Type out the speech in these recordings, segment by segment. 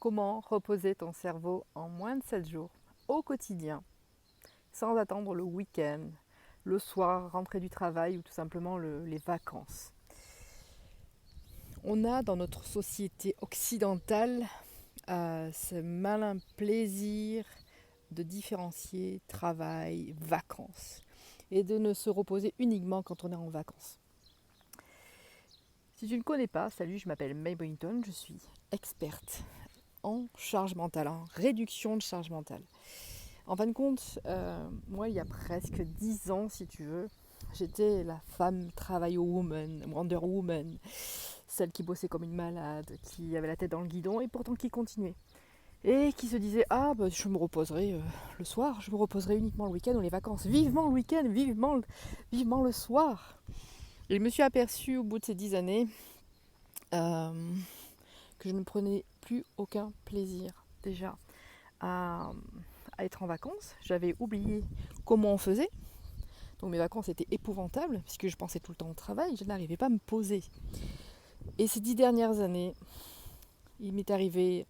Comment reposer ton cerveau en moins de 7 jours au quotidien, sans attendre le week-end, le soir, rentrer du travail ou tout simplement les vacances. On a dans notre société occidentale ce malin plaisir de différencier travail, vacances et de ne se reposer uniquement quand on est en vacances. Si tu ne connais pas, salut, je m'appelle May Boynton, je suis experte en charge mentale, en réduction de charge mentale. En fin de compte, moi il y a presque 10 ans si tu veux, j'étais la femme travailleur woman, Wonder Woman, celle qui bossait comme une malade, qui avait la tête dans le guidon et pourtant qui continuait. Et qui se disait je me reposerai le soir, je me reposerai uniquement le week-end ou les vacances. Vivement le week-end, vivement le soir. Et je me suis aperçue au bout de ces 10 années que je ne prenais plus aucun plaisir déjà à être en vacances. J'avais oublié comment on faisait. Donc mes vacances étaient épouvantables puisque je pensais tout le temps au travail, je n'arrivais pas à me poser. Et ces 10 dernières années, il m'est arrivé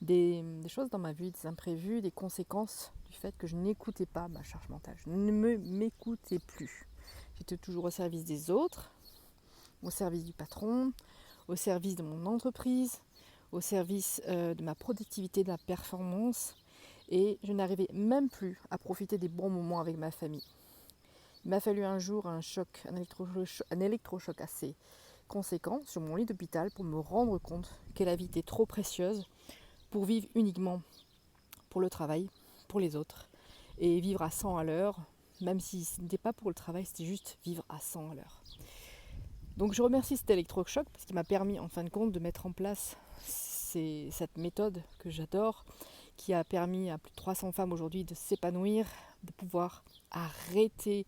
des choses dans ma vie, des imprévus, des conséquences du fait que je n'écoutais pas ma charge mentale. Je ne m'écoutais plus. J'étais toujours au service des autres, au service du patron, au service de mon entreprise, au service de ma productivité, de la performance. Et je n'arrivais même plus à profiter des bons moments avec ma famille. Il m'a fallu un jour un électrochoc assez conséquent sur mon lit d'hôpital pour me rendre compte que la vie était trop précieuse pour vivre uniquement pour le travail, pour les autres, et vivre à 100 à l'heure, même si ce n'était pas pour le travail, c'était juste vivre à 100 à l'heure. Donc je remercie cet électrochoc parce qu'il m'a permis en fin de compte de mettre en place cette méthode que j'adore, qui a permis à plus de 300 femmes aujourd'hui de s'épanouir, de pouvoir arrêter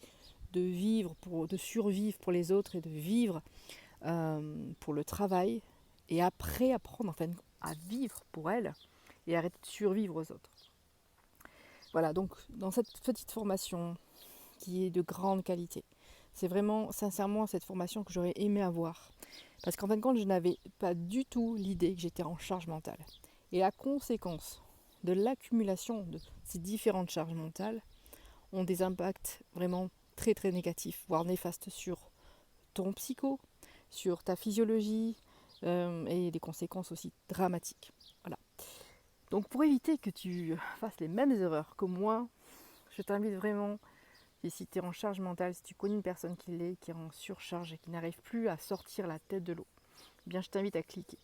de vivre, de survivre pour les autres et de vivre pour le travail, et après apprendre enfin à vivre pour elles et arrêter de survivre aux autres. Voilà, donc dans cette petite formation qui est de grande qualité, c'est vraiment sincèrement cette formation que j'aurais aimé avoir. Parce qu'en fin de compte, je n'avais pas du tout l'idée que j'étais en charge mentale. Et la conséquence de l'accumulation de ces différentes charges mentales ont des impacts vraiment très très négatifs, voire néfastes sur ton psycho, sur ta physiologie et des conséquences aussi dramatiques. Voilà. Donc pour éviter que tu fasses les mêmes erreurs que moi, je t'invite vraiment, et si tu es en charge mentale, si tu connais une personne qui l'est, qui est en surcharge et qui n'arrive plus à sortir la tête de l'eau, eh bien je t'invite à cliquer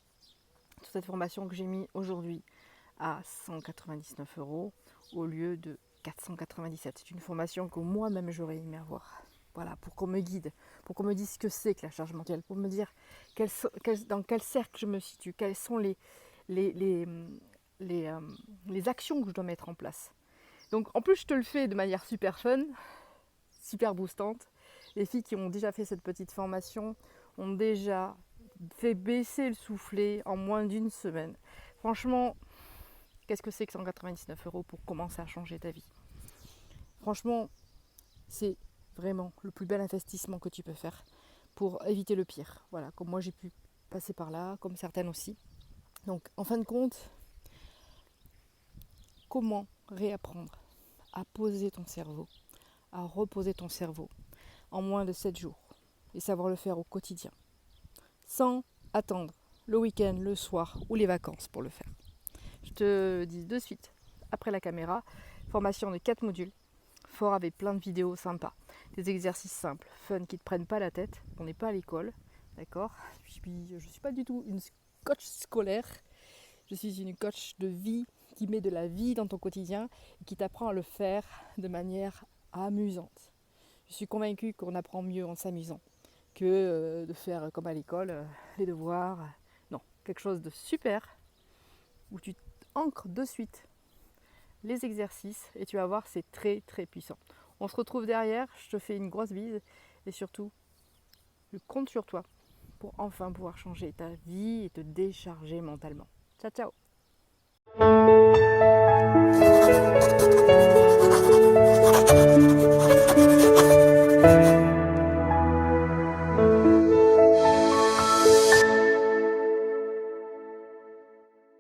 sur cette formation que j'ai mis aujourd'hui à 199 € au lieu de 497. C'est une formation que moi-même j'aurais aimé avoir. Voilà, pour qu'on me guide, pour qu'on me dise ce que c'est que la charge mentale, pour me dire dans quel cercle je me situe, quelles sont les actions que je dois mettre en place. Donc en plus je te le fais de manière super fun, super boostante. Les filles qui ont déjà fait cette petite formation ont déjà fait baisser le soufflet en moins d'une semaine. Franchement, qu'est-ce que c'est que 199 € pour commencer à changer ta vie? Franchement, c'est vraiment le plus bel investissement que tu peux faire pour éviter le pire. Voilà, comme moi j'ai pu passer par là, comme certaines aussi. Donc en fin de compte, comment réapprendre à poser ton cerveau, à reposer ton cerveau en moins de 7 jours et savoir le faire au quotidien, sans attendre le week-end, le soir ou les vacances pour le faire. Je te dis de suite, après la caméra, formation de 4 modules, fort avec plein de vidéos sympas, des exercices simples, fun, qui ne te prennent pas la tête, on n'est pas à l'école, d'accord? Je ne suis pas du tout une coach scolaire, je suis une coach de vie qui met de la vie dans ton quotidien et qui t'apprend à le faire de manière amusante. Je suis convaincue qu'on apprend mieux en s'amusant que de faire comme à l'école, les devoirs. Non, quelque chose de super où tu ancres de suite les exercices et tu vas voir, c'est très très puissant. On se retrouve derrière, je te fais une grosse bise et surtout, je compte sur toi pour enfin pouvoir changer ta vie et te décharger mentalement. Ciao ciao.